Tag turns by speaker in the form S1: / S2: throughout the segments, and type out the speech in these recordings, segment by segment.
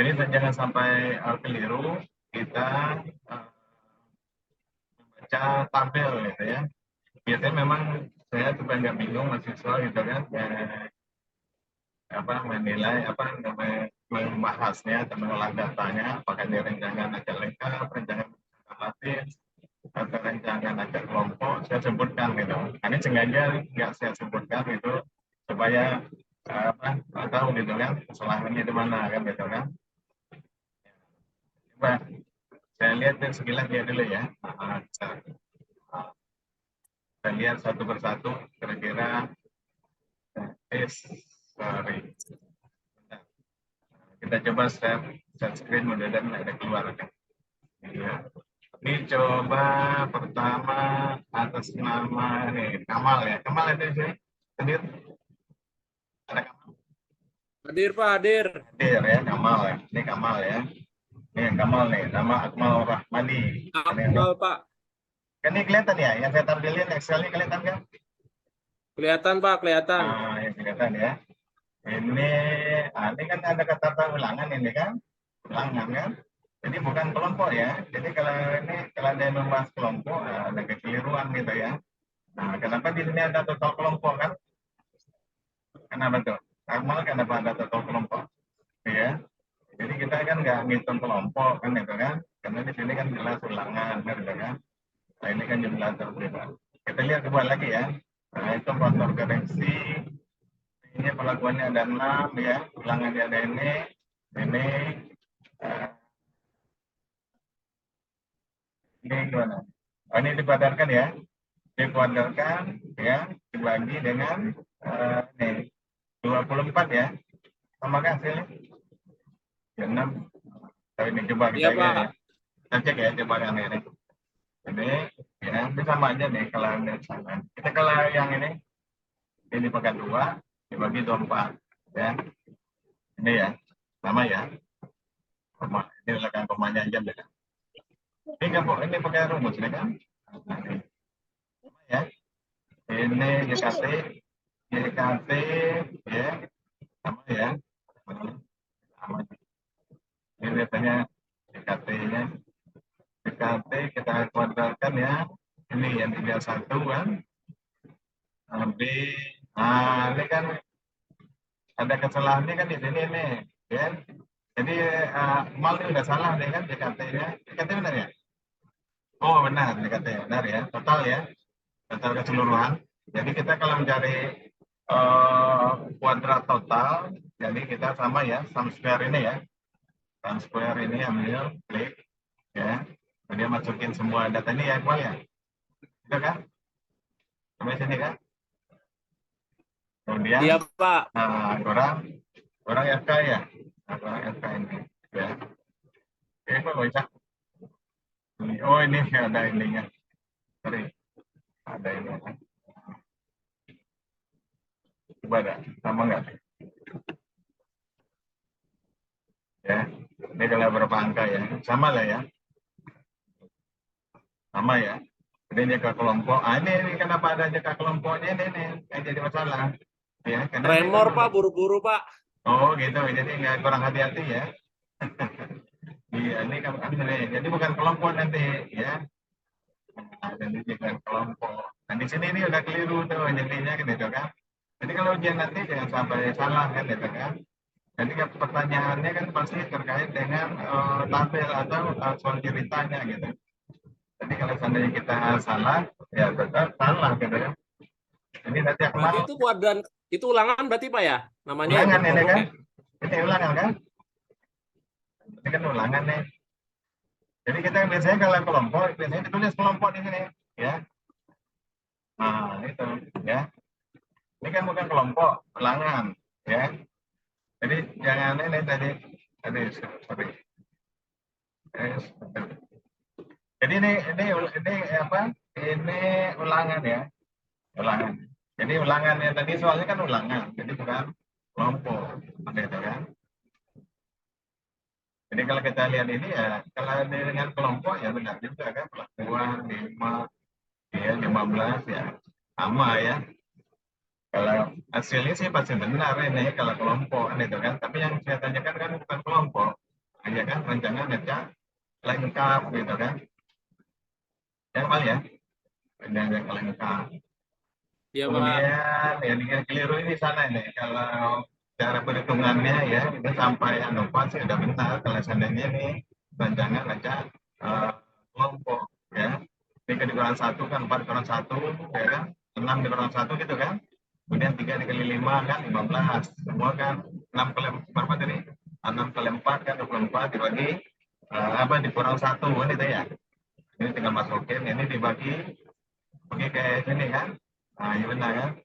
S1: Jadi jangan sampai keliru kita membaca tabel gitu ya. Biasanya memang saya supaya nggak bingung mahasiswa gitu kan, menilai namanya membahasnya atau mengolah datanya, apakah dia rencangan acak lengkap, rencangan sistematis, atau rencangan acak kelompok, saya sebutkan gitu. Ini sengaja nggak saya sebutkan itu supaya tahu gitu kan kesalahannya di mana kan gitu kan. Coba saya lihat sekilas dia dulu ya. Kita lihat satu persatu kira-kira. Sorry. Kita coba share screen mudah-mudahan ada keluar kan. Ya. Ini coba pertama atas nama nih Kamal ya. Kamal ada di sini? Hadir? Ada Kamal?
S2: Hadir Pak, hadir.
S1: Hadir ya Kamal ya. Ini Kamal ya. Ini yang Kamal nih, nama Akmal Rahmadi.
S2: Akmal Pak.
S1: Kan ini kelihatan ya, yang saya tampilin Excel-nya kelihatan kan?
S2: Kelihatan Pak, kelihatan.
S1: Yang kelihatan ya. Ini kan ada kata ulangan ini kan? Ulangan kan? Jadi bukan kelompok ya. Jadi kalau ada yang membahas kelompok, ada kekeliruan gitu ya. Nah, kenapa di sini ada total kelompok kan? Kenapa tuh? Akmal kenapa ada total kelompok? Ya. Jadi kita kan nggak ngitung kelompok kan gitu kan? Karena di sini kan jelas ulangan kan gitu kan? Nah, ini kan jumlah terlibat. Kita lihat coba lagi ya. Nah, itu faktor koreksi. Ini pelakuannya ada 6 ya. Ulangannya ada ini. Ini gimana? Ini dipadarkan ya. Dikuadratkan ya, dibagi dengan nih 24 ya. Sama kan hasilnya? 6. Ini coba kita
S2: Iya Pak.
S1: ya. Kita cek ya coba yang ini. Ini ya, ini sama aja nih kalau ada sama. Kita kalau yang ini pakai 2 dibagi 24 ya. Ini ya, sama ya. Ini lekan komanya aja beda. Ini pakai rumus ini kan? Nah, ini. Sama ya. Ini JKT ya, sama ya. Sama. Ini biasanya JKT-nya. JKT kita kuadratkan ya. Ini yang 31 kan. Lebih, ini kan ada kesalahannya kan di sini nih. Ya. Jadi mal ini udah salah nih kan JKT-nya. JKT benar ya? Oh benar, JKT benar ya. Total ya. Total keseluruhan. Jadi kita kalau mencari kuadrat total, jadi kita sama ya, sum square ini ya. Sum square ini ambil, klik, ya. Dia masukin semua data ini ya, Iqbal ya. Itu kan? Sampai sini kan? Kemudian,
S2: Iya Pak.
S1: kurang FK ya. Kurang FK ini. Ya. Oke, Pak bisa. Oh ini ada ininya. Sorry. Ada ini. Coba ada, sama nggak? Ya, ini kalau berapa angka ya? Sama lah ya. Sama ya. Ini jika kelompok. Ini kenapa ada jika kelompoknya ini yang jadi masalah. Ya, karena
S2: Tremor Pak, buru-buru Pak.
S1: Oh gitu, jadi nggak kurang hati-hati ya. Iya, ini kan jadi bukan kelompok nanti ya. Nah, jadi bukan kelompok. Nah di sini ini udah keliru tuh jadinya kan gitu kan. Jadi kalau ujian nanti jangan sampai salah kan gitu kan. Jadi pertanyaannya kan pasti terkait dengan tabel atau soal ceritanya gitu. Jadi kalau seandainya kita salah, ya tetap salah gitu ya. Ini nanti
S2: Berarti itu kuadran, itu ulangan berarti Pak ya? Namanya
S1: ulangan
S2: ya,
S1: ini kan?
S2: ya?
S1: Ini ulangan kan? Ini kan ulangan nih. Jadi kita biasanya kalau kelompok, biasanya ditulis kelompok di sini, ya. Nah itu, ya. Ini kan bukan kelompok, ulangan, ya. Jadi jangan ini tadi sorry. Jadi ini apa? Ini ulangan ya, ulangan. Jadi ulangannya tadi soalnya kan ulangan, jadi bukan kelompok, gitu kan? Jadi kalau kita lihat ini ya, kalau dengan kelompok ya benar juga kan, pelakuan 5, ya 15 ya, sama ya. Kalau hasilnya sih pasti benar ini kalau kelompok itu kan, tapi yang saya tanyakan kan bukan kelompok, rencangan ngecak lengkap gitu kan. Ya Pak ya, rencangan lengkap.
S2: Iya, Pak.
S1: Kemudian yang keliru ini sana ini kalau cara perhitungannya ya itu sampai Anova sih udah benar kalau seandainya ini rancangan ngecak kelompok ya. Ini dikurang 1 kan 4 dikurang 1 ya kan 6 dikurang 1 gitu kan. Kemudian 3 dikali 5 kan 15. Semua kan 6 kali berapa tadi? 6 kali 4 kan 24 dibagi apa dikurang 1 kan itu ya. Ini tinggal masukin ini dibagi oke kayak sini kan. Nah, iya benar kan?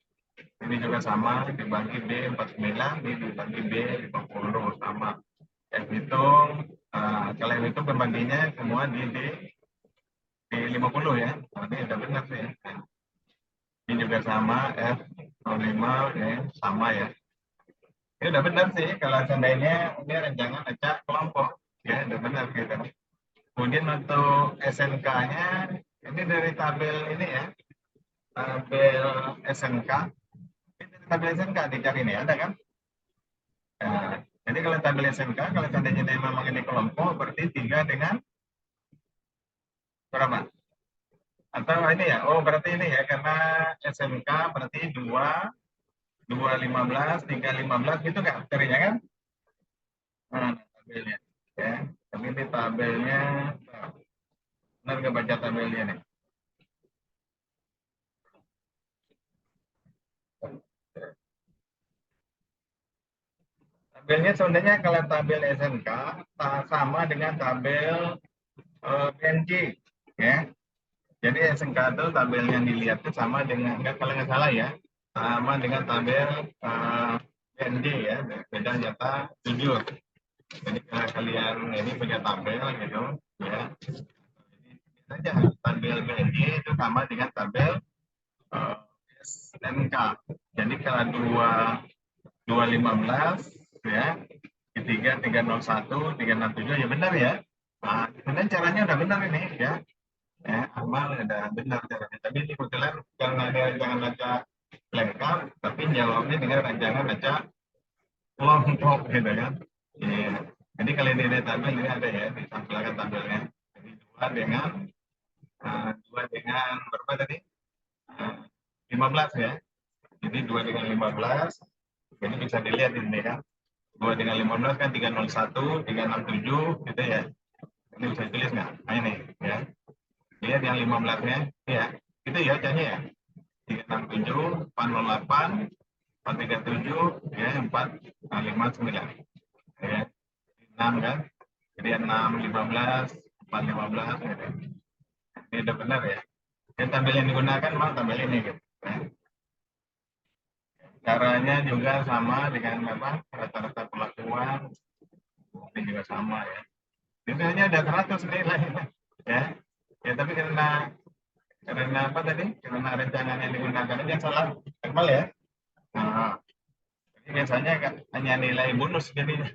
S1: Ini juga sama dibagi B 49, ini dibagi B 50 sama. F hitung kalian itu pembaginya semua di 50 ya. Nah, ini udah benar sih ya. Ini juga sama F 05 ya, sama ya. Ini udah benar sih kalau seandainya ini rencangan acak kelompok ya udah benar gitu. Kemudian untuk SNK-nya ini dari tabel ini ya, tabel SNK. Ini tabel SNK dicari ini ada kan? Nah, jadi kalau tabel SNK kalau seandainya memang ini kelompok berarti 3 dengan berapa? Atau ini ya? Oh berarti ini ya karena SMK berarti 2, 15, 3, 15 gitu kan carinya kan? Nah, tabelnya ya. Tapi ini tabelnya benar nggak baca tabelnya nih? Tabelnya sebenarnya kalau tabel SMK sama dengan tabel PNG ya. Jadi SMK itu tabel yang dilihat itu sama dengan kalau nggak salah ya sama dengan tabel PNG ya beda nyata 7. Jadi kalau kalian ini punya tabel gitu ya saja tabel BNY itu sama dengan tabel SNK. Jadi kalau 215 ya, 301, 367 ya benar ya. Nah, sebenarnya caranya udah benar ini ya. Ya, amal udah benar caranya. Tapi ini kebetulan karena ada rancangan baca lengkap, tapi jawabnya dengan rancangan baca kelompok gitu kan. Iya. Jadi kalau ini ada tabel ini ada ya, ditampilkan tabelnya. Jadi 2 dengan berapa tadi? 15 ya. Jadi 2 dengan 15. Jadi bisa dilihat ini kan. 2 dengan 15 kan 301, 367 gitu ya. Ini bisa ditulis nggak? Nah ini ya. Lihat yang 15-nya ya. Itu ya caranya ya. 367, 408, 437, ya 459. Ya. 6 kan. Jadi 6, 15, 4, 15 gitu. Ini udah benar ya. Dan tabel yang digunakan memang tabel ini gitu. Ya. Caranya juga sama dengan apa? Rata-rata pelakuan ini juga sama ya. Itu hanya ada 100 nilai ya. Ya tapi karena apa tadi? Karena rencangan yang digunakan ini yang salah normal ya. Nah, ini biasanya hanya nilai bonus jadinya.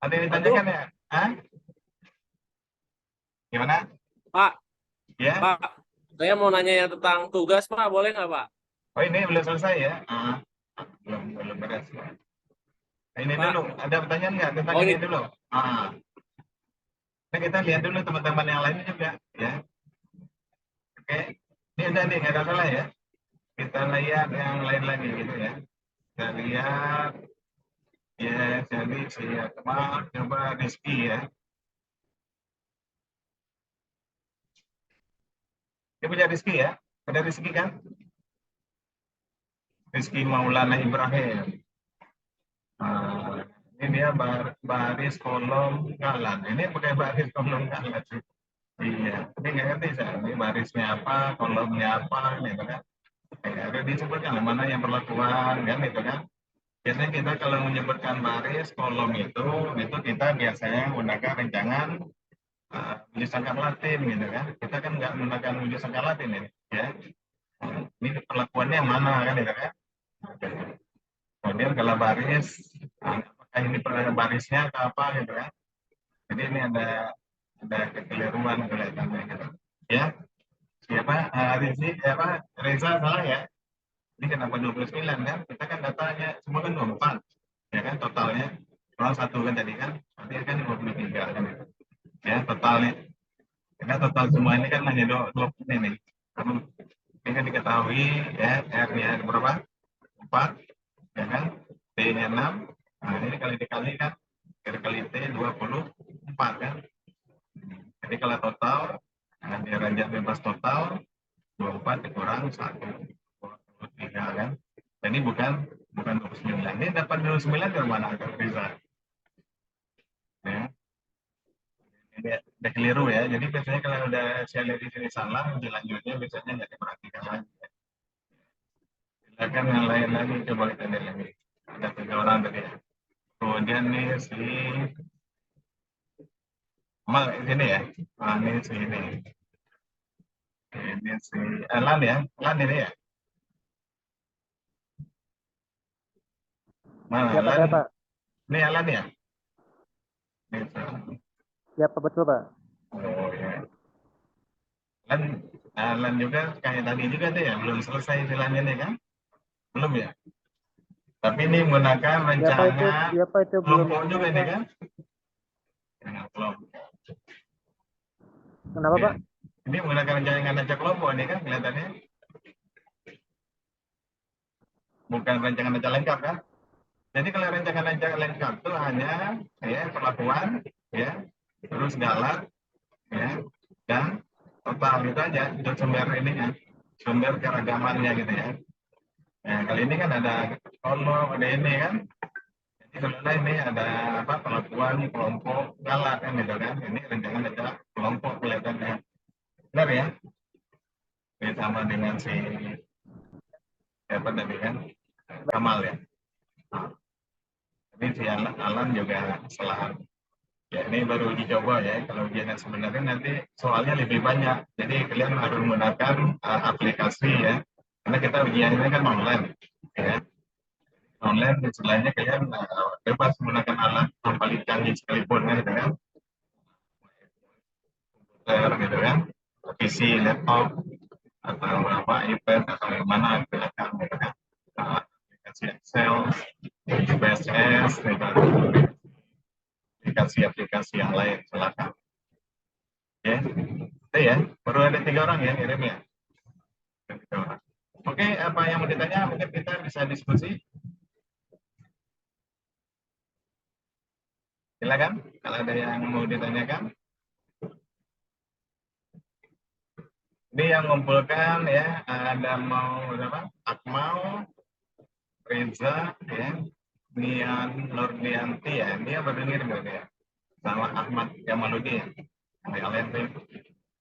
S1: Ada yang ditanyakan ya? Hah? Gimana?
S2: Pak,
S1: Ya?
S2: Pak, saya mau nanya yang tentang tugas, Pak. Boleh nggak, Pak?
S1: Oh ini belum selesai ya? Belum beres. Nah, ini
S2: Pak,
S1: dulu, ada pertanyaan nggak tentang
S2: oh
S1: ini
S2: ini,
S1: dulu? Nah, kita lihat dulu teman-teman yang lainnya juga ya. Oke, ini udah nih nggak ada salah ya. Kita lihat yang lain lagi gitu ya. Kita lihat ya jadi siapa coba Rizky ya. Dia punya Rizky ya. Ada Rizky kan? Rizky Maulana Ibrahim. Ini dia baris kolom kanan. Ini pakai baris kolom kanan sih. Iya, ini nggak ngerti saya. Ini barisnya apa, kolomnya apa, gitu kan. Ya, ada disebutkan mana yang perlakuan, kan, gitu kan. Biasanya kita kalau menyebutkan baris kolom itu kita biasanya menggunakan rencangan wujud sangkal Latin, gitu kan. Kita kan nggak menggunakan wujud sangkal Latin ini, ya. Ini perlakuannya yang mana, kan, gitu kan. Kemudian kalau baris, apakah ini barisnya atau apa, gitu kan. Jadi ini ada kekeliruan kelihatannya, gitu. Ya, siapa? Rizi, apa? Reza salah ya. Ini kenapa 29 kan? Kita kan datanya semua kan 24. Ya kan totalnya. Kurang 1 kan tadi kan. Berarti kan 53 kan. Ya, totalnya. Karena total semua ini kan hanya 20 ini nih. Kamu ini kan diketahui ya, R-nya berapa? 4, ya kan? T-nya 6. Nah, ini kali dikali kan, kali T 24 kan. Jadi kalau total, nah, di ranjang bebas total 24 dikurang 1, 23 kan. Jadi bukan 29. Ini dapat 29 dari mana? Kalau bisa. Ya. Ini udah keliru ya. Jadi biasanya kalau udah saya lihat di sini salah, selanjutnya biasanya nggak diperhatikan lagi. Silakan yang lain lagi, coba kita lihat lagi. Ada 3 orang tadi ya. Kemudian nih si Mal ini ya. Ini si ini. Ini si Alan ya. Alan ini ya. Mana
S3: Ya Pak,
S1: Alan?
S3: saya Pak.
S1: Ini Alan ya. Ini,
S3: Ya Pak, betul Pak.
S1: oh ya. Alan, Alan juga kayak tadi juga tuh ya. Belum selesai silangnya nih kan? Belum ya. Tapi ini menggunakan rancangan
S3: Ya Pak, itu belum
S1: kelompok juga
S3: selesai,
S1: nih
S3: Pak.
S1: kan? Ya, kelompok.
S3: Kenapa
S1: Ya.
S3: Pak?
S1: Ini menggunakan rancangan acak kelompok nih kan kelihatannya. Bukan rancangan acak lengkap kan? Jadi kalau rancangan acak lengkap itu hanya ya perlakuan, ya, terus galat, ya, dan total itu aja. Itu sumber ininya, sumber keragamannya gitu ya. Nah, kali ini kan ada kolom, ada ini kan. Jadi sebenarnya ini ada apa perlakuan kelompok galat kan gitu kan. Ini rancangan acak kelompok kelihatannya. Benar ya? Ini sama dengan si apa tadi kan Kamal ya. Ini si Alan juga salah. Ya, ini baru uji coba ya. Kalau ujian sebenarnya nanti soalnya lebih banyak. Jadi kalian harus menggunakan aplikasi ya. Karena kita ujiannya kan online. Ya. Online istilahnya kalian bebas menggunakan alat yang paling canggih sekalipun kan, gitu kan. Komputer gitu kan. PC, laptop, atau apa iPad atau yang mana silakan gitu kan. Aplikasi Excel, PSS, gitu. Aplikasi-aplikasi yang lain silakan. Ya, itu ya. Baru ada 3 orang ya ngirim ya. Oke, apa yang mau ditanya? Mungkin kita bisa diskusi. Silakan, kalau ada yang mau ditanyakan. Ini yang mengumpulkan ya, ada mau apa? Akmal, Reza, ya, Nian Nurdianti ya, dia baru ngirim ya, sama Ahmad Jamaludin ya, dari LNP.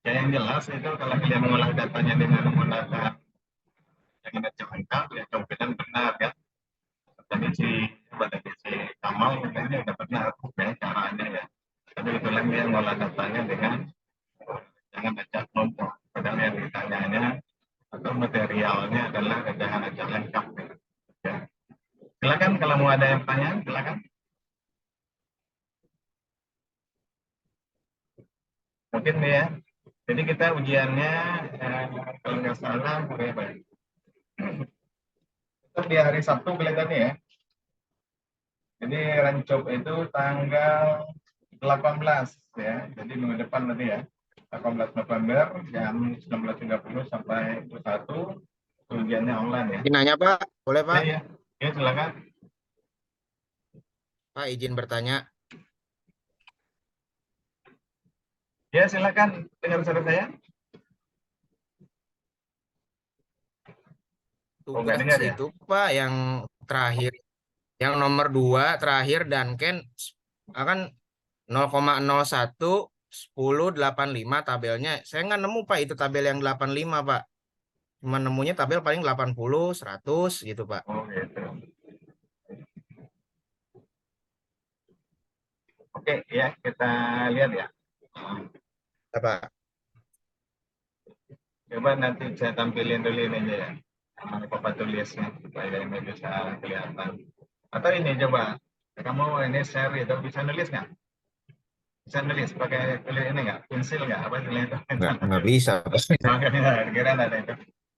S1: Ya, yang jelas itu kalau kalian mengolah datanya dengan menggunakan yang ada lengkap ya, kemungkinan benar ya. Tadi si Kamal ini udah benar ya caranya ya. Tapi kebetulan dia ngolah datanya dengan jangan baca kelompok. Padahal yang ditanyanya atau materialnya adalah jangan baca lengkap. Ya. Silakan kalau mau ada yang tanya, silakan. Mungkin ya. Jadi kita ujiannya kalau nggak salah hari apa ya? Itu di hari Sabtu kelihatannya ya. Jadi Rancop itu tanggal 18 ya. Jadi minggu depan nanti ya. 18 November jam 19.30 sampai 1 ujiannya online ya.
S4: Izin nanya Pak, boleh
S1: Ya,
S4: Pak?
S1: ya. Ya, silakan.
S4: Pak izin bertanya.
S1: Ya, silakan dengar suara saya. Oh, nggak
S4: Tugas
S1: dengar ya?
S4: itu Pak yang terakhir, yang nomor 2 terakhir dan Ken akan 0,01 10 85 tabelnya. Saya nggak nemu Pak itu tabel yang 85 Pak. Cuma nemunya tabel paling 80, 100 gitu Pak.
S1: Oh, gitu. Oke, ya kita lihat ya.
S4: Ya, Pak.
S1: Coba nanti saya tampilin dulu ini aja ya. Papa tulisnya supaya ini bisa kelihatan. Atau ini coba, kamu ini share itu bisa nulis nggak? Bisa nulis pakai tulis ini nggak? Pensil nggak? Apa tulis itu?
S4: Nggak bisa Pak.
S1: Makanya kira ada itu.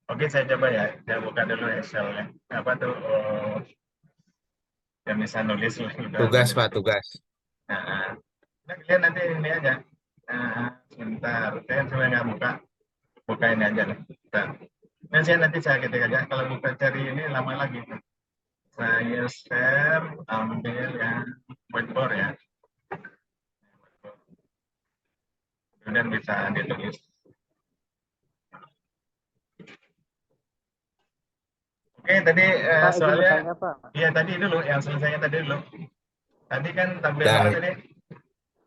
S1: Oke, saya coba ya. Saya buka dulu Excel-nya. Apa tuh? Oh, yang bisa nulis lah.
S4: Tugas Pak, tugas.
S1: Nah, nah, kalian nanti ini aja. Sebentar, saya coba nggak buka ini aja nih. Bentar. Nah, nanti saya ketik aja. Kalau buka cari ini lama lagi. Saya share, ambil yang whiteboard ya. Kemudian bisa ditulis. Oke, tadi
S3: Pak, izin
S1: soalnya,
S3: bertanya, Pak.
S1: iya tadi dulu, yang selesainya tadi dulu. Tadi kan tabel apa
S4: Dan
S1: tadi?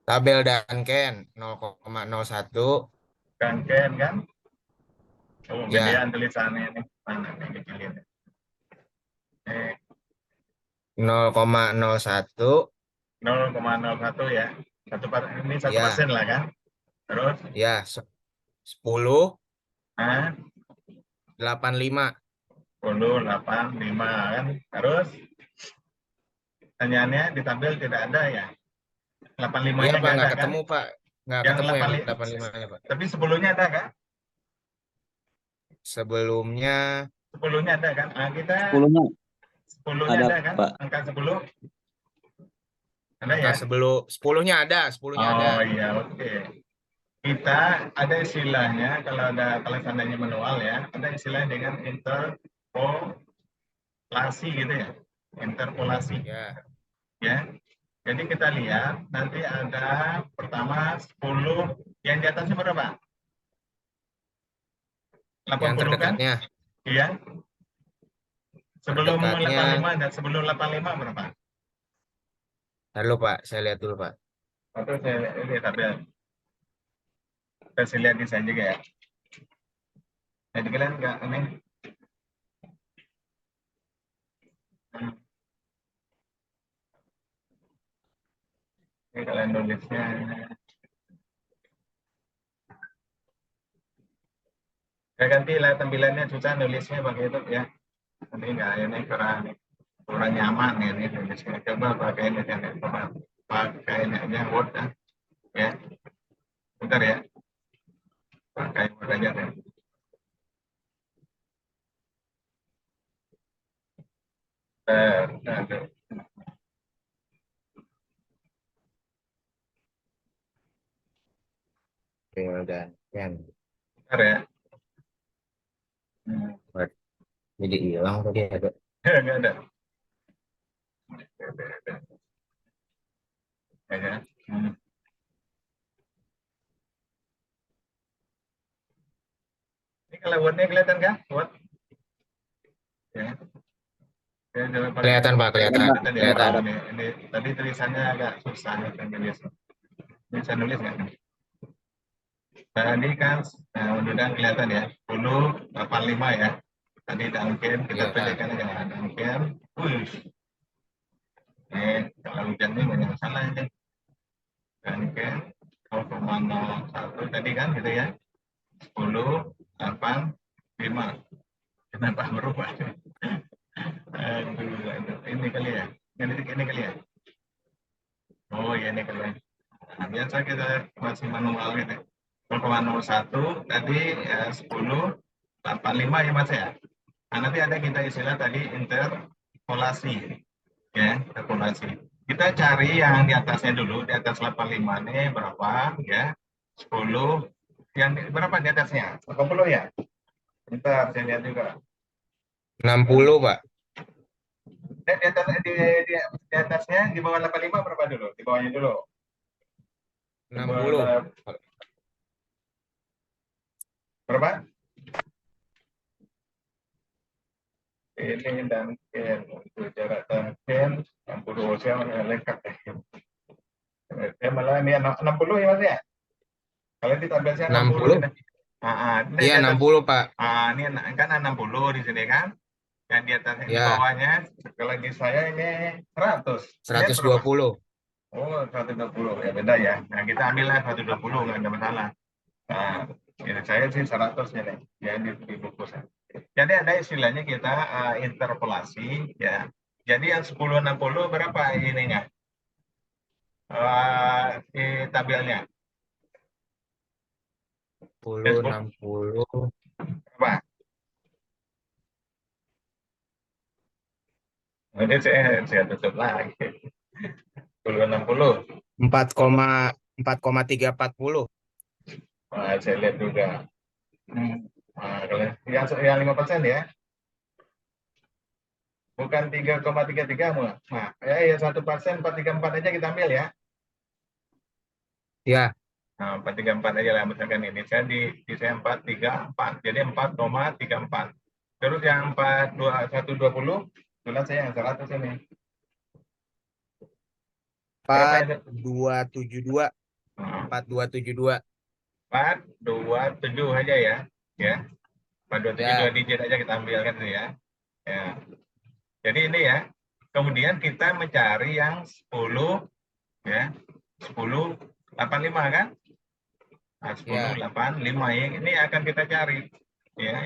S4: tabel Duncan 0,01
S1: Rangkaian kan? Oh,
S4: ya
S1: gedean tulisannya ini. Mana nih kecilin?
S4: 0,01
S1: 0,01 ya. Ini 1%
S4: ya
S1: lah kan? Terus,
S4: ya 10
S1: ah,
S4: 85
S1: 10,85 kan? Terus, pertanyaannya di tabel tidak ada ya?
S4: iya
S1: 85-nya
S4: Pak
S1: nggak ada
S4: nggak
S1: kan?
S4: ketemu Pak nggak
S1: Yang
S4: ketemu yang
S1: 85,
S4: 85-nya Pak
S1: tapi sebelumnya ada kan?
S4: sebelumnya
S1: 10-nya ada kan? Kita
S5: 10-nya
S1: 10-nya
S5: ada,
S1: ada kan?
S5: Pak.
S1: Angka 10 ada
S4: angka
S1: ya?
S4: sebelum 10-nya ada 10-nya ada
S1: Oh iya, oke. Kita ada istilahnya kalau seandainya manual ya, ada istilah dengan interpolasi gitu ya. Interpolasi
S4: ya
S1: ya. Jadi kita lihat nanti ada pertama 10 yang di atasnya berapa?
S4: yang
S1: 80 kan?
S4: terdekatnya
S1: Iya. Sebelum
S4: terdekatnya
S1: 85 dan sebelum 85 berapa?
S4: lalu Pak saya lihat dulu Pak
S1: Atau saya lihat tabel. Kita lihat desain juga ya. Jadi kalian nggak ini. Ini kalian nulisnya. Ya ganti lah tampilannya susah nulisnya pakai itu ya. Nanti nggak ini kurang nyaman ini nulisnya. Coba pakai ini ya. Coba pakai ini aja Word ya. Bentar ya. Pakai Word aja deh. Bentar.
S4: dan kan
S1: Bentar ya.
S4: jadi hilang tadi ada
S1: Nggak ada. Ya. Ini kalau Word-nya kelihatan kan? Word. Ya. Ya, coba pakai
S4: kelihatan Pak kelihatan
S1: kelihatan ya.
S4: kelihatan
S1: Ini tadi tulisannya agak susah ya nulis. Bisa nulis nggak? Tadi kan mudah-mudahan kelihatan ya. 10,85 ya. Tadi Duncan kita
S4: ya
S1: pilihkan aja Duncan. Wih. Kalau hujan ini banyak salah ini. Duncan 0,01 tadi kan gitu ya. 10,85. Kenapa berubah? Aduh, ini kali ya. Ini kali ya. Oh iya ini kali ya. Nah, biasa kita masih manual gitu. 0,01 tadi ya 10,85 ya Mas ya. Nah, nanti ada kita istilah tadi interpolasi ya, interpolasi. Kita cari yang di atasnya dulu, di atas 85 ini berapa ya? 10 yang berapa di atasnya? 80 ya? Bentar, saya lihat juga.
S4: 60 Pak
S1: Dan di atasnya di bawah 85 berapa dulu? Di bawahnya dulu. Di bawah
S4: 60
S1: berapa? Ini dan untuk jarak tangken 60 saya lengkap malah ini 60 ya Mas ya. Kalau di tabel saya 60
S4: 60
S1: ini. Ini
S4: iya
S1: di atas.
S4: 60 Pak
S1: Ini kan 60 di sini kan. Yang di atasnya di
S4: ya
S1: bawahnya kalau di saya ini 100. Ini berapa?
S4: 120
S1: Oh, 120 ya beda ya. Nah, kita ambillah 120 nggak ada masalah. Nah, ini saya sih 100 ini ya di buku saya. Jadi ada istilahnya kita interpolasi ya. Jadi yang 1060 berapa ininya? Di tabelnya
S4: 10
S1: Facebook
S4: 60
S1: berapa? Ini saya tutup lagi. 1060.
S4: 4,340.
S1: Nah, saya lihat juga. Nah, kalau yang 5% ya, bukan 3,33 Nah, ya 1%, 434 aja kita ambil ya.
S4: Ya,
S1: Nah, 434 aja lah misalkan ini. Di saya 434. Jadi 4,34. Terus yang 120, tulis saya yang 100 ini. Berapa ya?
S4: 4272.
S1: Nah,
S4: 4272.
S1: 427 aja ya. Ya. 427
S4: Ya,
S1: 2 digit aja kita ambil kan itu ya. Ya. Jadi ini ya. Kemudian kita mencari yang 10 ya. 1085 kan? Nah, 1085 yang ini akan kita cari ya.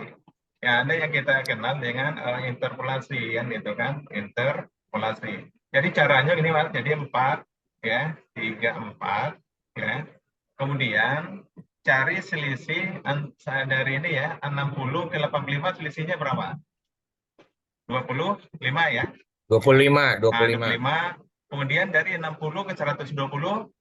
S1: Ya, ada yang kita kenal dengan interpolasi kan gitu kan, interpolasi. Jadi caranya gini Mas, jadi 4 ya, 34 ya. Kemudian cari selisih dari ini ya, 60 ke 85 selisihnya berapa? 25 ya.
S4: 25,
S1: Nah,
S4: 25.
S1: 25. Kemudian dari 60 ke 120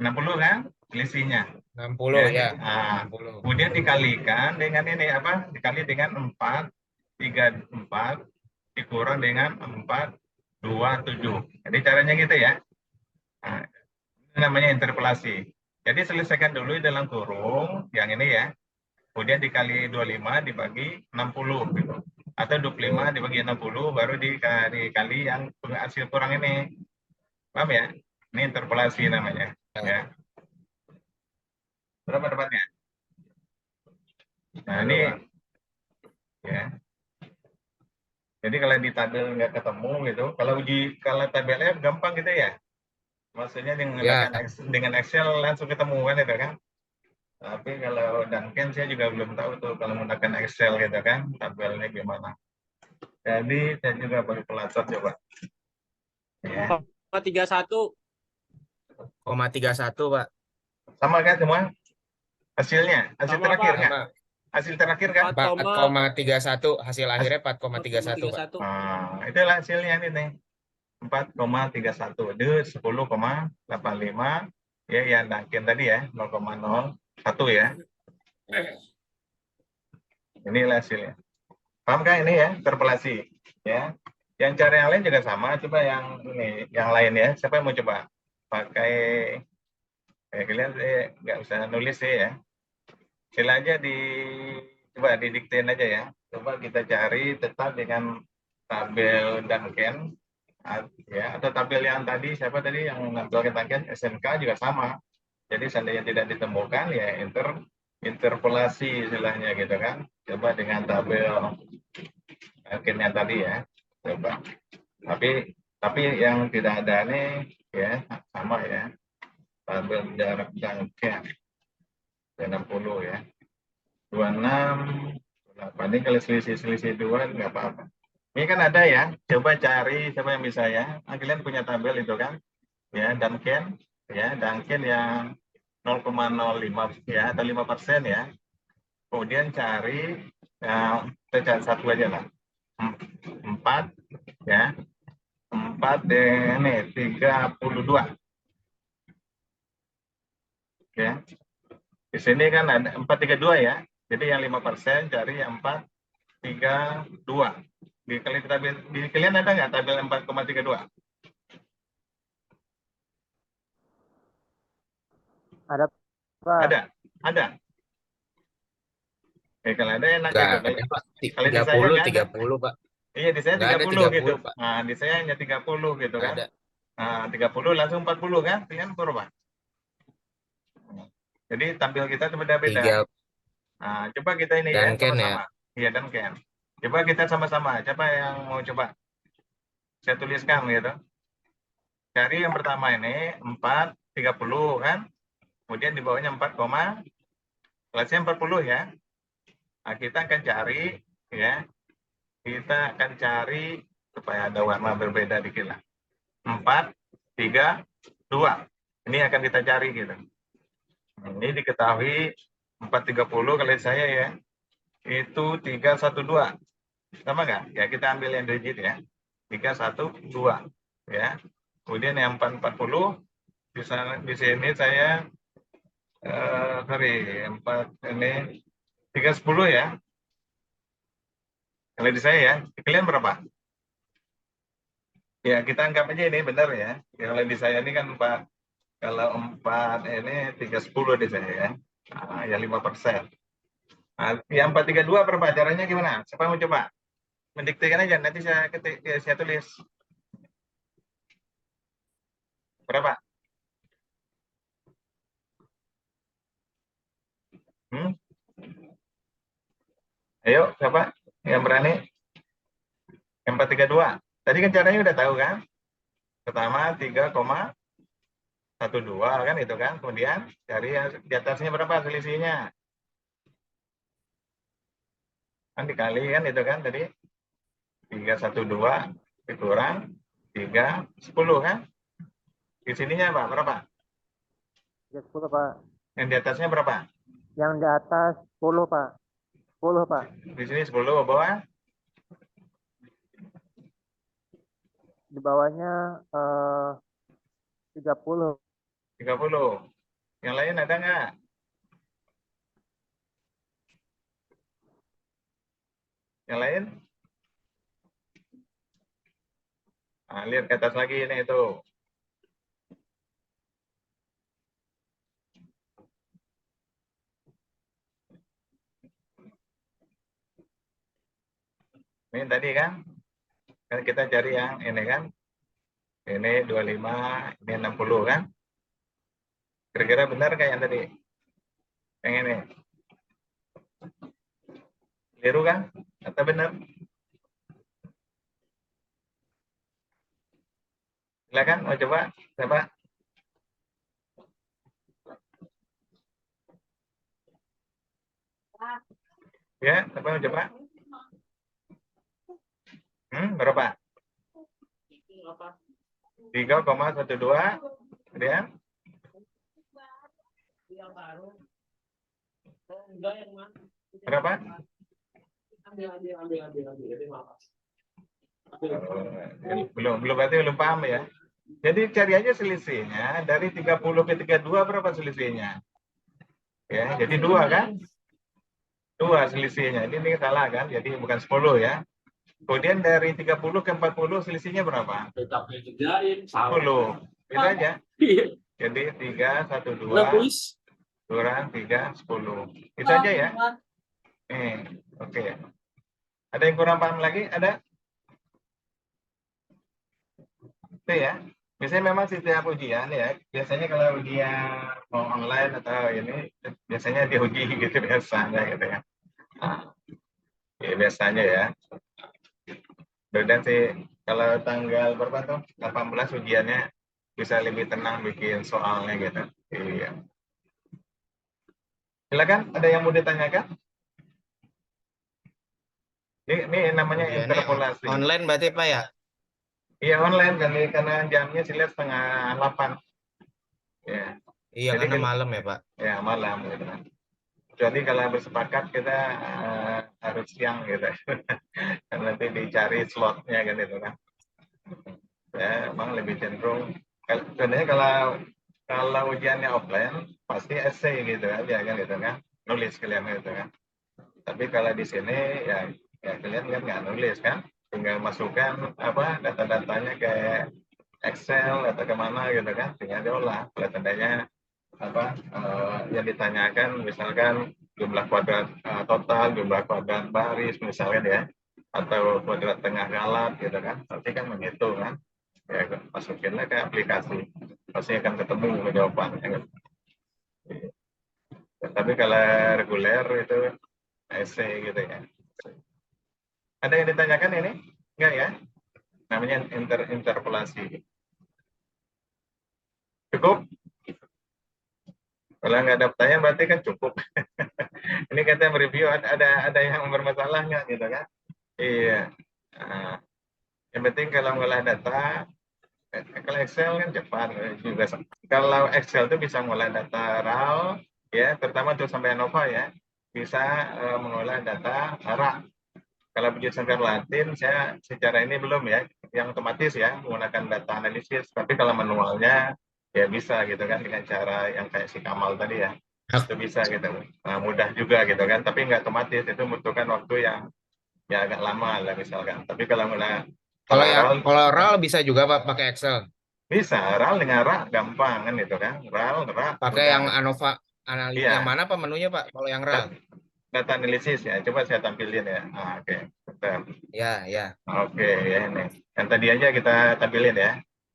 S1: 60 kan selisihnya.
S4: 60 ya.
S1: Nah,
S4: 60.
S1: kemudian dikalikan dengan ini apa? Dikali dengan 4, 34 dikurang dengan 427. Jadi caranya gitu ya. Nah, ini namanya interpolasi. Jadi selesaikan dulu dalam kurung yang ini ya. Kemudian dikali 25 dibagi 60 gitu. Atau 25 dibagi 60 baru dikali yang hasil kurang ini. Paham ya? Ini interpolasi namanya. Ya. Berapa dapatnya? Nah, ini ya. Jadi kalau di tabel nggak ketemu gitu, kalau tabelnya gampang gitu ya. Maksudnya dengan Excel langsung ketemu kan itu kan. Tapi kalau Duncan saya juga belum tahu tuh kalau menggunakan Excel gitu kan, tabelnya gimana. Jadi saya juga baru pelacak coba. Ya.
S2: 31.
S4: 0,31, Pak.
S1: Sama kan semua hasilnya? Hasil
S2: Sama,
S1: terakhir
S2: Pak.
S1: kan? Hasil terakhir kan?
S4: 4,31. Hasil akhirnya 4,31, Pak.
S2: 4,31.
S1: Nah, itulah hasilnya ini nih. 4,31 itu 10,85 ya yang Duncan tadi ya 0,01 ya. Inilah hasilnya. Paham kan ini ya interpolasi ya. Yang cara yang lain juga sama, coba yang ini yang lain ya. Siapa yang mau coba? Pakai kalian nggak usah nulis sih ya. Sila aja coba didiktein aja ya. Coba kita cari tetap dengan tabel Duncan ya atau tabel yang tadi siapa tadi yang nampilkan Duncan SNK juga sama. Jadi seandainya tidak ditemukan ya interpolasi istilahnya gitu kan. Coba dengan tabel akhirnya tadi ya. Coba. Tapi yang tidak ada nih ya sama ya. Tabel jarak Duncan 60 ya. 26 8 ini kalau selisih 2 nggak apa-apa. Ini kan ada ya. Coba cari siapa yang bisa ya. Kalian punya tabel itu kan. Ya, Duncan yang 0,05 ya atau 5% ya. Kemudian cari yang cari satu aja lah. 4 ya. 4 ini 32. Ya. Di sini kan ada 432 ya. Jadi yang 5% cari yang 432. Di kalian ada nggak tabel 4,32?
S3: Ada, Pak.
S1: Ada. Kalau ada enak
S4: Nggak
S1: ya.
S4: ada, Pak.
S1: Kalau di saya
S4: 30,
S1: nggak ada.
S4: 30, Pak.
S1: Iya, di saya
S4: Nggak ada
S1: 30 gitu.
S4: 30, Pak.
S1: Nah, di saya hanya 30 gitu
S4: Nggak
S1: kan.
S4: ada.
S1: Nah, 30 langsung 40 kan? Kalian berapa? Jadi tampil kita beda-beda.
S4: 3
S1: Nah, coba kita ini ya
S4: Duncan ya.
S1: sama-sama. Iya, Duncan. Coba kita sama-sama. Siapa yang mau coba? Saya tuliskan gitu. Cari yang pertama ini 4,30 kan? Kemudian di bawahnya 4, kelasnya 40 ya. Nah, kita akan cari ya. Kita akan cari supaya ada warna berbeda dikit lah. 4, 3, 2. Ini akan kita cari gitu. Ini diketahui 430 kalau saya ya. Itu 312. Sama nggak? Ya kita ambil yang digit ya. 312 ya. Kemudian yang 440 di sini saya sorry 4 ini 310 ya. Kalau di saya ya, di kalian berapa? Ya kita anggap aja ini benar ya. Kalau di saya ini kan 4, kalau 4 ini 310 di saya ya. Ya 5%. Nah, yang 432 berapa? Caranya gimana? Siapa mau coba? Mendiktekan aja, nanti saya ketik, saya tulis. Berapa? Hmm? Ayo, siapa yang berani? Yang 432. Tadi kan caranya udah tahu kan? Pertama 3,12 kan itu kan. Kemudian cari yang di atasnya berapa selisihnya. Kan dikali kan itu kan tadi. 312 dikurang 310 kan? Di sininya apa? Berapa?
S3: 10 Pak.
S1: Yang di atasnya berapa?
S3: Yang di atas 10 Pak. 10 Pak.
S1: Di sini 10 bawah.
S3: Di bawahnya 30.
S1: 30. Yang lain ada nggak? Yang lain? Nah, lihat ke atas lagi ini itu. Ini tadi kan kita cari yang ini kan. Ini 25, ini 60 kan? Kira-kira benar kayak yang tadi? Yang ini. Keliru kan? Atau benar? Silakan mau coba. Coba. Ya, siapa mau coba? Berapa? 3,12. Kemudian? Berapa? Belum berarti belum paham ya. Jadi cari aja selisihnya dari 30 ke 32 berapa selisihnya? Ya, jadi 2 kan? 2 selisihnya. Ini salah kan? Jadi bukan 10 ya. Kemudian dari 30 ke 40 selisihnya berapa? 10. Itu aja. Jadi 312 kurang 310. Itu aja ya. Oke. Ada yang kurang paham lagi? Ada? Itu ya. Biasanya memang setiap ujian ya. Biasanya kalau ujian mau online atau ini biasanya diuji gitu biasanya gitu ya. Ya biasanya ya. Dan sih kalau tanggal berapa tuh? 18 ujiannya bisa lebih tenang bikin soalnya gitu. Iya. Silakan, ada yang mau ditanyakan? Ini namanya
S4: Ujiannya
S1: interpolasi.
S4: online berarti Pak ya?
S1: Iya online kan, karena jamnya sih lihat 7:30. Ya.
S4: Iya,
S1: Jadi
S4: karena malam ya Pak.
S1: ya malam gitu kan. Kecuali kalau bersepakat kita harus siang gitu. Karena nanti dicari slotnya kan itu kan. Ya, emang lebih cenderung. Sebenarnya kalau ujiannya offline pasti essay gitu aja kan gitu kan. Nulis kalian gitu kan. Tapi kalau di sini ya kalian kan nggak nulis kan, tinggal masukkan apa data-datanya ke Excel atau kemana gitu kan, tinggal diolah. Kalau tandanya apa yang ditanyakan misalkan jumlah kuadrat total, jumlah kuadrat baris misalkan ya, atau kuadrat tengah galat gitu kan, pasti kan menghitung kan, ya masukinlah ke aplikasi, pasti akan ketemu jawabannya. Kan? Tapi kalau reguler itu essay gitu ya. Ada yang ditanyakan ini? Enggak ya? Namanya interpolasi. Cukup? Kalau nggak ada pertanyaan berarti kan cukup. Ini kita mereview ada yang bermasalah nggak gitu kan? Iya. Nah, yang penting kalau ngolah data, kalau Excel kan cepat juga. Kalau Excel itu bisa ngolah data raw, ya terutama untuk sampai ANOVA ya, bisa mengolah data ARA. Kalau jurusan Latin saya secara ini belum ya, yang otomatis ya, menggunakan data analisis. Tapi kalau manualnya ya bisa gitu kan dengan cara yang kayak si Kamal tadi ya. Itu bisa gitu. Nah, mudah juga gitu kan, tapi nggak otomatis, itu membutuhkan waktu yang ya agak lama lah misalkan. Tapi
S4: Kalau yang
S1: RAL
S4: kalau RAL bisa juga Pak pakai Excel.
S1: bisa, RAL dengan RAL gampang kan gitu kan. RAL
S4: Pakai
S1: udah.
S4: yang ANOVA yang
S1: Iya,
S4: mana Pak menunya Pak? Kalau yang RAL?
S1: data analisis ya. Coba saya tampilin ya. Oke. Bentar.
S4: Ya, ya.
S1: Oke ya ini. Yang tadi aja kita tampilin ya.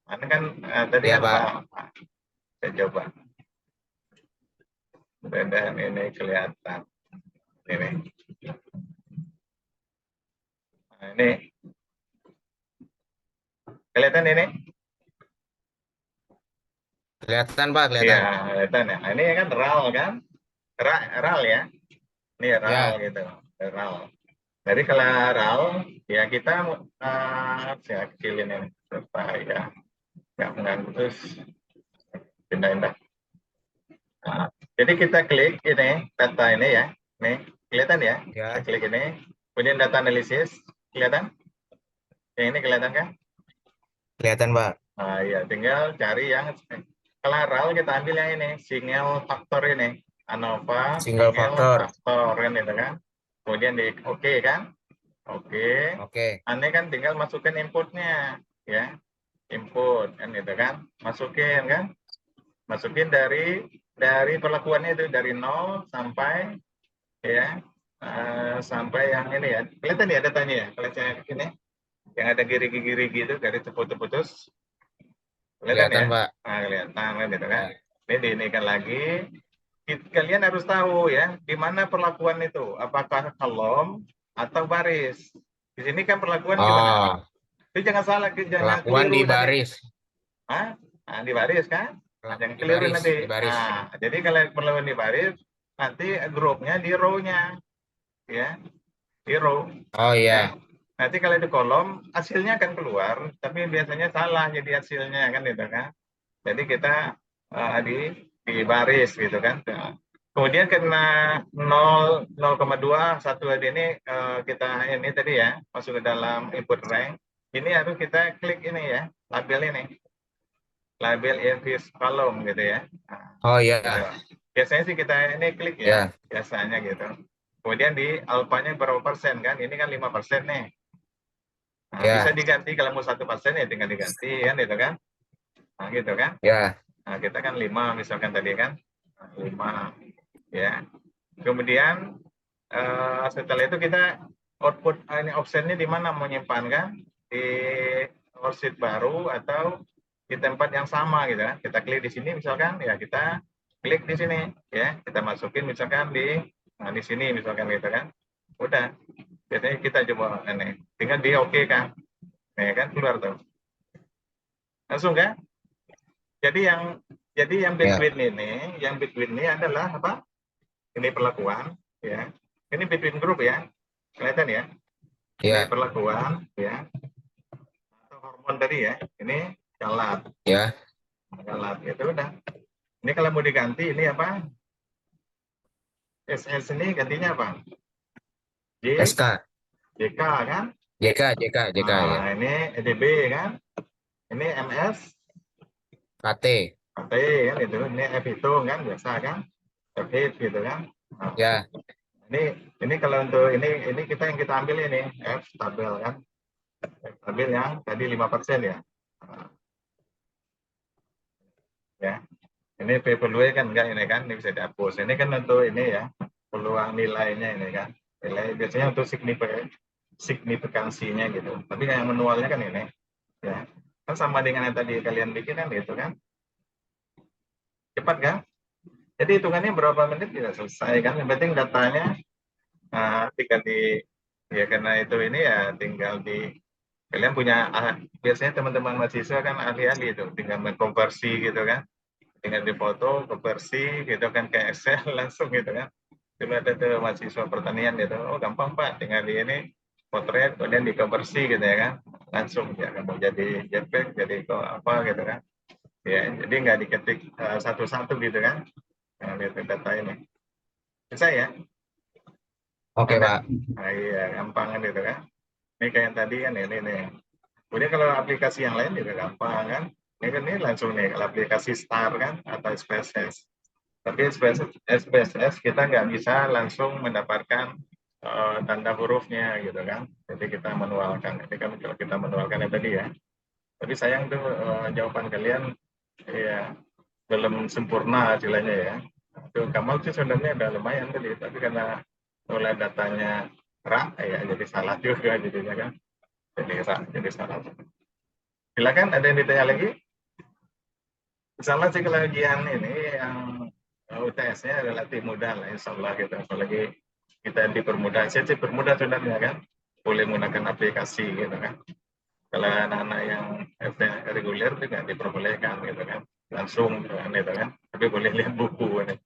S1: Ini kan tadi
S4: Ya
S1: kan
S4: Pak.
S1: Pak. Saya coba. Dan ini kelihatan. Ini. Nah, ini kelihatan ini?
S4: Kelihatan Pak,
S1: Iya,
S4: kelihatan.
S1: kelihatan ya. Nah, ini kan RAL kan? RAL ya. Ini RAL
S4: Ya,
S1: gitu. RAL. Jadi kalau RAL ya kita saya kecilin ini supaya nggak mengganggu, terus pindahin dah. Nah, jadi kita klik ini data ini ya, nih kelihatan ya, kita
S4: ya.
S1: klik ini, kemudian data analisis, kelihatan? Yang ini kelihatan kan?
S4: Kelihatan Pak.
S1: Nah, ya tinggal cari yang kalau RAL kita ambil yang ini, single faktor ini, ANOVA
S4: Single
S1: single
S4: faktor.
S1: faktor kan itu kan. Kemudian di oke kan? Oke.
S4: Oke.
S1: Aneh kan tinggal masukin inputnya ya, input kan itu kan, masukin kan, masukin dari perlakuannya itu dari 0 sampai ya sampai yang ini ya, kelihatan ya datanya ya, kalau saya ini yang ada giri-giri gitu dari terputus-putus, kelihatan ya,
S4: Kelihatan Pak.
S1: nah kelihatan kan gitu kan.
S4: Ya.
S1: Ini diinikan lagi, kalian harus tahu ya di mana perlakuan itu, apakah kolom atau baris. Di sini kan perlakuan gimana,
S4: Oh,
S1: itu jangan salah, jangan
S4: perlakuan
S1: keliru
S4: di
S1: nanti.
S4: baris.
S1: Hah? Nah, di baris kan? Nah,
S4: Perlakuan
S1: jangan keliru nanti.
S4: di baris.
S1: Nah, jadi kalau perlakuan di baris, nanti grupnya di row-nya, ya, di row.
S4: Oh
S1: Ya.
S4: iya.
S1: Nanti kalau di kolom, hasilnya akan keluar, tapi biasanya salah jadi hasilnya kan itu kan. Jadi kita di baris gitu kan. Nah, kemudian karena 0,2 1 ini kita ini tadi ya masuk ke dalam input rank. Ini harus kita klik ini ya, label ini. Label invis column gitu ya. Nah,
S4: Oh
S1: gitu.
S4: iya.
S1: Biasanya sih kita ini klik ya,
S4: Ya.
S1: biasanya gitu. Kemudian di alfanya berapa persen kan? Ini kan 5% nih. Nah, bisa
S4: Ya.
S1: diganti kalau mau 1% ya tinggal diganti kan gitu kan. Nah, gitu kan.
S4: Ya.
S1: Nah, kita kan 5 misalkan tadi kan. Nah, 5 ya. Kemudian setelah itu kita output ini optionnya di mana mau nyimpan kan? Di worksheet baru atau di tempat yang sama gitu kan. Kita klik di sini misalkan ya kita klik di sini ya, kita masukin misalkan di sini misalkan gitu kan. Udah. Biasanya kita coba ini, tinggal di oke kan. Nah, kan keluar tuh. Langsung kan? Jadi yang
S4: Ya.
S1: between ini adalah apa? Ini perlakuan ya. Ini between group ya. Kelihatan ya? Ini
S4: Ya.
S1: perlakuan ya. Atau hormon tadi ya. Ini galat.
S4: Ya.
S1: Galat itu udah. Ini kalau mau diganti ini apa? SS ini gantinya apa?
S4: SK.
S1: JK kan?
S4: JK ya.
S1: Nah, ini EDB kan? Ini MS,
S4: KT.
S1: KT kan itu. Ini F hitung kan biasa kan? F hit gitu kan? Nah,
S4: Ya.
S1: ini kalau untuk ini kita yang kita ambil ini F tabel kan? F tabel yang tadi 5% ya. Nah, ya. Ini P peluang kan enggak ini kan? Ini bisa dihapus. Ini kan untuk ini ya. Peluang nilainya ini kan. Nilai biasanya untuk signifikansinya gitu. Tapi yang manualnya kan ini ya. Kan sama dengan yang tadi kalian bikin kan gitu kan. Cepat kan? Jadi hitungannya berapa menit tidak selesai kan? Yang penting datanya tinggal ya karena itu ini ya tinggal kalian punya biasanya teman-teman mahasiswa kan ahli-ahli itu tinggal mengkonversi gitu kan, tinggal difoto konversi gitu kan ke Excel langsung gitu kan. Cuma ada tuh mahasiswa pertanian gitu, oh gampang Pak, tinggal di ini potret kemudian dikonversi gitu ya kan, langsung ya mau jadi JPEG jadi apa gitu kan ya, jadi nggak diketik satu-satu gitu kan. Nah, lihat data ini bisa ya.
S4: Oke
S1: Ada.
S4: Pak.
S1: Nah, iya, gampang kan gitu kan. Ini kayak yang tadi kan ini nih. Kemudian kalau aplikasi yang lain juga gampang kan. Ini langsung nih, kalau aplikasi Star kan atau SPSS. Tapi SPSS kita nggak bisa langsung mendapatkan tanda hurufnya gitu kan. Jadi kita manualkan. Ini kan kalau kita manualkan yang tadi ya. Tapi sayang tuh jawaban kalian ya belum sempurna hasilnya ya. Itu Kamal sih sebenarnya udah lumayan tadi, tapi karena mulai datanya rak ya jadi salah juga jadinya kan. Jadi rak jadi salah. Silakan ada yang ditanya lagi? Sama sih kalau ujian ini yang UTS-nya relatif mudah lah insya Allah gitu. Apalagi kita dipermudah, saya sih permudah sebenarnya kan. Boleh menggunakan aplikasi gitu kan. Kalau anak-anak yang reguler juga diperbolehkan gitu kan. Langsung gitu kan. Tapi boleh lihat buku gitu.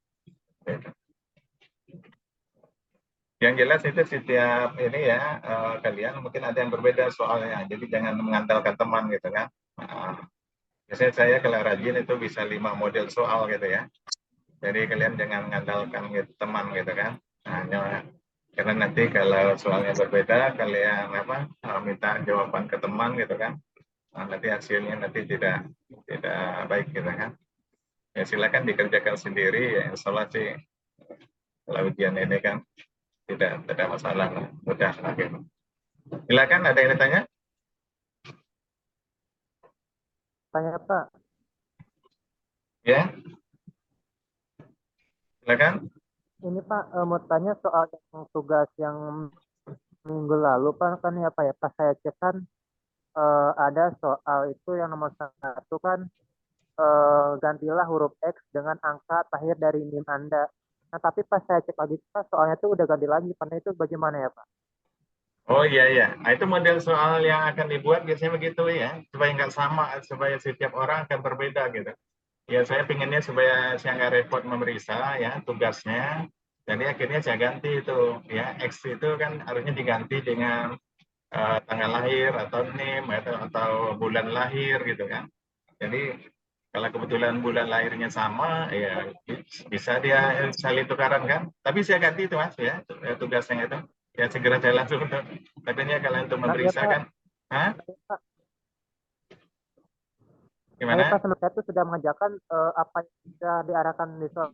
S1: Yang jelas itu setiap ini ya kalian mungkin ada yang berbeda soalnya. Jadi jangan mengandalkan teman gitu kan. Biasanya saya kalau rajin itu bisa 5 model soal gitu ya. Jadi kalian jangan mengandalkan gitu, teman gitu kan. Nah, karena nanti kalau soalnya berbeda, kalian minta jawaban ke teman gitu kan. Nah, nanti hasilnya nanti tidak baik gitu kan. Ya silakan dikerjakan sendiri ya. Insya Allah sih kalau ujian ini kan tidak ada masalah lah, mudah lah gitu. Silakan ada yang ditanya?
S3: Tanya Pak,
S1: Ya, silakan.
S3: ini Pak mau tanya soal yang tugas yang minggu lalu Pak kan ya Pak ya pas saya cek kan ada soal itu yang nomor 1 kan gantilah huruf X dengan angka terakhir dari NIM Anda. Nah tapi pas saya cek lagi Pak soalnya tuh udah ganti lagi. Karena itu bagaimana ya Pak?
S1: Oh iya ya, nah, itu model soal yang akan dibuat biasanya begitu ya, supaya nggak sama, supaya setiap orang akan berbeda gitu. Ya saya pinginnya supaya saya nggak repot memeriksa ya tugasnya, jadi akhirnya saya ganti itu ya X itu kan harusnya diganti dengan tanggal lahir atau NIM atau bulan lahir gitu kan. Jadi kalau kebetulan bulan lahirnya sama, ya bisa dia saling tukaran kan. Tapi saya ganti itu mas ya tugasnya itu. Ya segera saya langsung untuk. Tapi ini kalau untuk
S3: Nah ya
S1: memeriksa
S3: Pak,
S1: kan, hah?
S3: Pak. Saya
S1: Gimana?
S3: pas sama saya tuh sudah mengerjakan apa yang sudah diarahkan di soal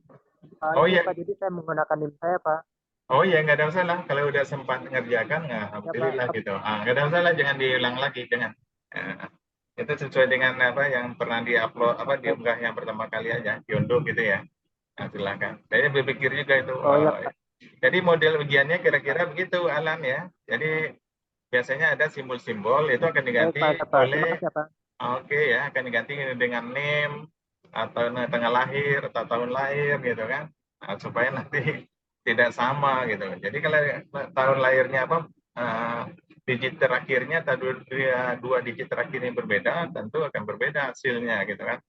S1: Oh
S3: itu
S1: iya,
S3: Pak. Jadi saya menggunakan NIM saya Pak.
S1: oh iya nggak ada masalah. Kalau udah sempat mengerjakan, ya
S3: Ya Pak,
S1: alhamdulillah gitu. Nggak ada masalah, jangan diulang lagi, jangan. Nah, itu sesuai dengan apa yang pernah diupload, diunggah yang pertama kali aja, diunduh gitu ya. Nah, silakan. Saya berpikir juga itu.
S3: oh ya Pak.
S1: Jadi model ujiannya kira-kira begitu, Alan ya. Jadi biasanya ada simbol-simbol itu akan
S3: Baik
S1: diganti
S3: Pak, ya, Pak.
S1: oleh,
S3: Terima kasih ya Pak.
S1: oke ya, akan diganti dengan name atau tanggal lahir atau tahun lahir gitu kan. Nah, supaya nanti tidak sama gitu. Jadi kalau tahun lahirnya digit terakhirnya atau dua digit terakhirnya berbeda, tentu akan berbeda hasilnya gitu kan.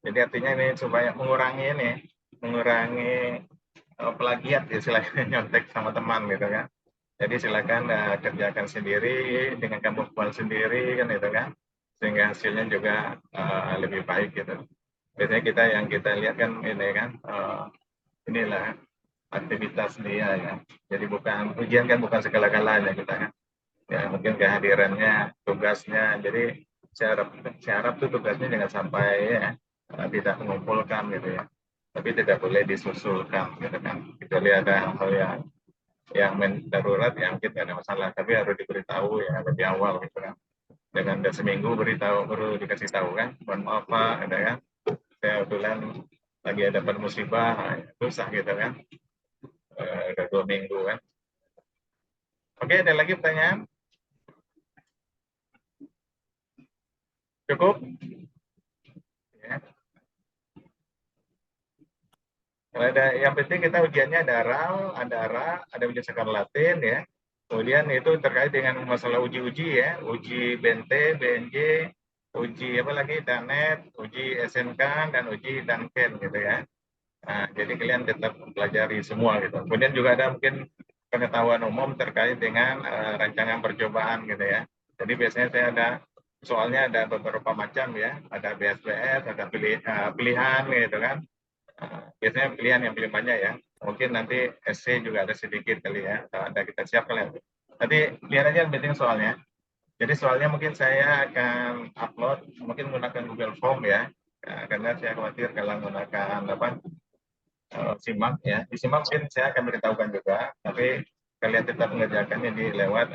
S1: Jadi artinya ini supaya mengurangi plagiat istilahnya nyontek sama teman gitu kan. Jadi silakan kerjakan sendiri dengan kemampuan sendiri kan itu kan, sehingga hasilnya juga lebih baik gitu. Biasanya kita lihat kan ini kan inilah aktivitas dia ya. Jadi bukan ujian kan bukan segala-galanya kita kan. Ya mungkin kehadirannya, tugasnya. Jadi saya harap tuh tugasnya jangan sampai ya tidak mengumpulkan gitu ya. Tapi tidak boleh disusulkan gitu kan. Kecuali ada hal yang darurat ya mungkin tidak ada masalah, tapi harus diberitahu ya lebih awal gitu kan. Dengan udah seminggu baru dikasih tahu kan, mohon maaf Pak, ada kan, saya kebetulan lagi ada musibah, susah gitu kan, udah 2 minggu kan. Oke, ada lagi pertanyaan? Cukup? Ya. Yang penting kita ujiannya ada RAL, ada ARA, ada ujian sekar Latin ya. Kemudian itu terkait dengan masalah uji-uji ya, uji BNT, BNJ, uji apa lagi, DANET, uji SMK, dan uji DANKEN gitu ya. Nah, jadi kalian tetap pelajari semua gitu. Kemudian juga ada mungkin pengetahuan umum terkait dengan rancangan percobaan gitu ya. Jadi biasanya saya soalnya ada beberapa macam ya, ada BSBS, ada pilihan gitu kan. Biasanya pilihan yang paling banyak ya. Mungkin nanti SC juga ada sedikit kali ya. Ada kita siap kalian. Nanti lihat aja yang penting soalnya. Jadi soalnya mungkin saya akan upload mungkin menggunakan Google Form ya. Karena saya khawatir kalau menggunakan simak ya. Di simak mungkin saya akan beritahukan juga, tapi kalian tetap mengerjakannya di lewat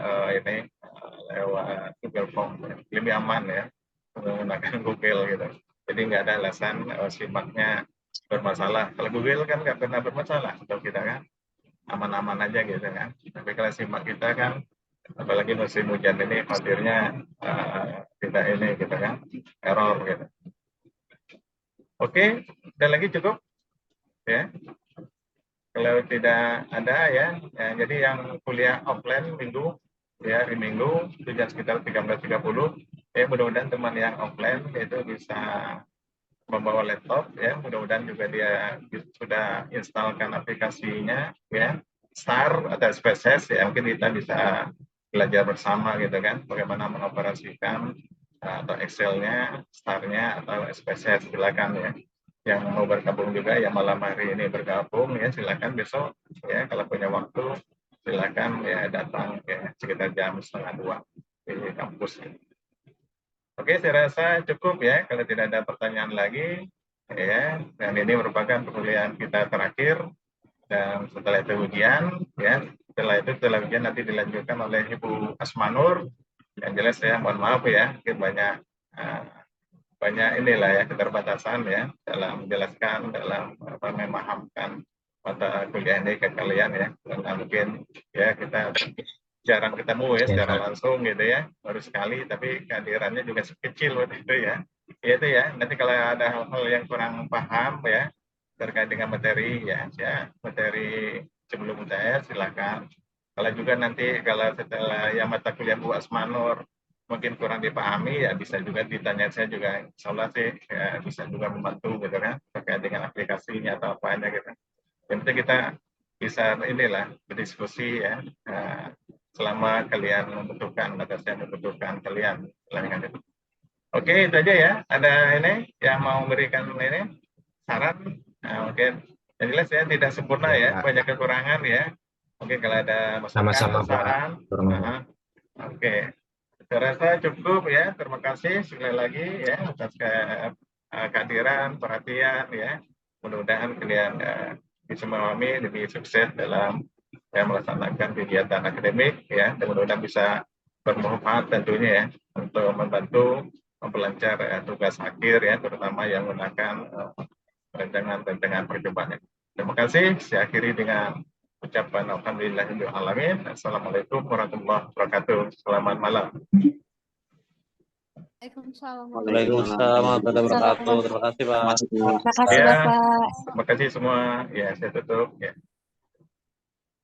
S1: lewat Google Form ya. Lebih aman ya menggunakan Google gitu. Jadi nggak ada alasan simaknya bermasalah. Kalau Google kan nggak pernah bermasalah untuk kita kan, aman-aman aja gitu kan. Tapi kalau simak kita kan, apalagi musim hujan ini khawatirnya tidak ini gitu kan, error gitu. Oke, ada lagi cukup ya. Kalau tidak ada ya, jadi yang kuliah offline minggu ya, di minggu itu jam sekitar 13.30 ya, mudah-mudahan teman yang offline itu bisa membawa laptop ya, mudah-mudahan juga dia sudah instalkan aplikasinya ya, STAR atau SPSS ya, mungkin kita bisa belajar bersama gitu kan, bagaimana mengoperasikan atau Excel-nya, STAR-nya atau SPSS, silakan ya. Yang mau bergabung juga yang malam hari ini bergabung ya, silakan besok ya, kalau punya waktu silakan ya datang ya sekitar jam 1:30 di kampus. Oke, saya rasa cukup ya kalau tidak ada pertanyaan lagi ya. Dan ini merupakan perkuliahan kita terakhir, dan setelah itu ujian ya. Setelah ujian nanti dilanjutkan oleh Ibu Asmanur. Yang jelas ya, mohon maaf ya, mungkin banyak inilah ya keterbatasan ya dalam menjelaskan, dalam memahamkan mata kuliah ini ke kalian ya, karena mungkin ya kita jarang ketemu ya secara langsung gitu ya, baru sekali, tapi kehadirannya juga kecil waktu itu ya. Itu ya, nanti kalau ada hal-hal yang kurang paham ya terkait dengan materi ya materi sebelum UTS silakan. Kalau juga nanti kalau setelah ya mata kuliah Bu Asmanur mungkin kurang dipahami ya bisa juga ditanya, saya juga insya Allah sih ya, bisa juga membantu gitu kan terkait dengan aplikasinya atau apanya gitu. Yang penting kita bisa inilah berdiskusi ya selama kalian membutuhkan atau saya membutuhkan kalian. Oke, itu aja ya. Ada ini yang mau memberikan ini saran? Nah, mungkin yang jelas ya tidak sempurna ya, banyak kekurangan ya. Mungkin kalau ada masukan atau saran. Oke. Saya rasa cukup ya. Terima kasih sekali lagi ya atas kehadiran, perhatian ya. Mudah-mudahan kalian bisa memahami lebih sukses dalam melaksanakan kegiatan akademik ya. Dan mudah-mudahan bisa bermanfaat tentunya ya untuk membantu memperlancar tugas akhir ya, terutama yang menggunakan rancangan percobaan. Terima kasih. Saya akhiri dengan ucapan alhamdulillahirrahmanirrahim. Assalamualaikum warahmatullahi wabarakatuh. Selamat malam.
S2: Waalaikumsalam warahmatullahi wabarakatuh. Terima kasih, Pak.
S5: Terima kasih,
S1: Ya,
S5: Bapak.
S1: terima kasih semua. Ya, saya tutup. Ya.